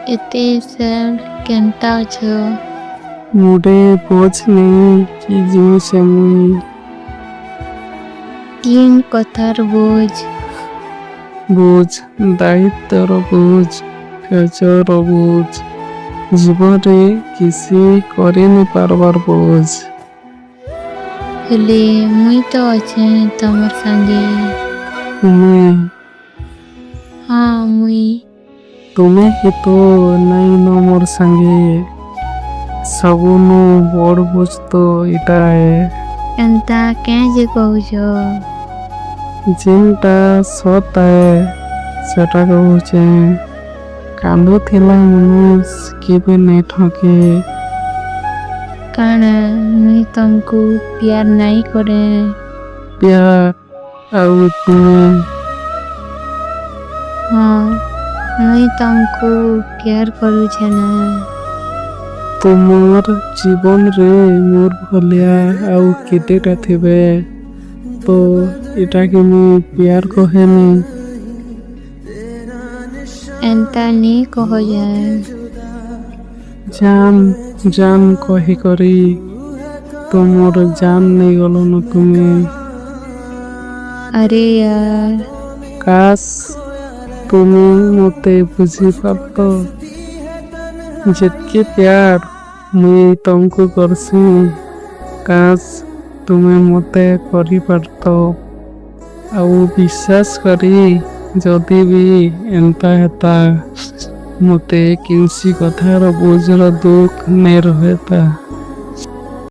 ଏତେ ସାର୍ କେନ୍ତା ଅଛ? ମୁଟେ ବୁଝନି କି ଜିନିଷ ମୁଇଁ କିନ୍ କଥାର ବୋଝ? ବୁଝ ଦାୟିତ୍ୱର ବୁଝ କାର୍ଯ୍ୟର ବୁଝ ଜୀବନରେ କିଛି କରିନି ପାରବାର ବୁଝ। ହେଲେ ମୁଇଁ ତ ଅଛେ ତମର ସାଙ୍ଗେ। ତୁମେ ହଁ ମୁଇଁ ତୁମେ ହିଁ ତ ନାଇଁ ନ ମୋର ସାଙ୍ଗେ ସବୁନୁ ବଡ଼ ବୁଝ ତ ଏଇଟା ଏନ୍ତା କେଁ ଯେ କହୁଛ? ଯେନ୍ଟା ସତ ସେଟା କହୁଛେ କାନ୍ଦୁଥିଲା ମନୁଷ କେବେ ନାଇଁ ଠକେ। କାଣା ମୁଇଁ ତମକୁ ପ୍ୟାର ନାଇଁ करे? ପ୍ୟାର ଆଉ ତୁମେ ହଁ ମୁଇଁ ତମକୁ ପ୍ୟାର କରୁଛେ ନା। ତୁମର ଜୀବନରେ ମୋର ଭଲିଆ ଆଉ କେତେଟା ଥିବେ ତ ଏଟାକେ ମୁଁ ପ୍ୟାର କହେନି। ଏନ୍ତା ନି କହ ଯାଏ। ଜାନ ଜାନ କହିକରି ତୁମର ଜାନ ନେଇଗଲନ ତୁମେ। अरे यार କାଶ ତୁମେ ମୋତେ ବୁଝିପାରତ ଯେତିକି ପ୍ୟାର ମୁଇଁ ତମକୁ କରସି କାଶ ତୁମେ ମୋତେ କରିପାରତ। ଆଉ ବିଶ୍ୱାସ କରି ଯଦି ବି ଏନ୍ତା ହେତା ମୋତେ କିନ୍ସି କଥାର ବୋଝର ଦୁଃଖ ନାଇଁ ରହେତା।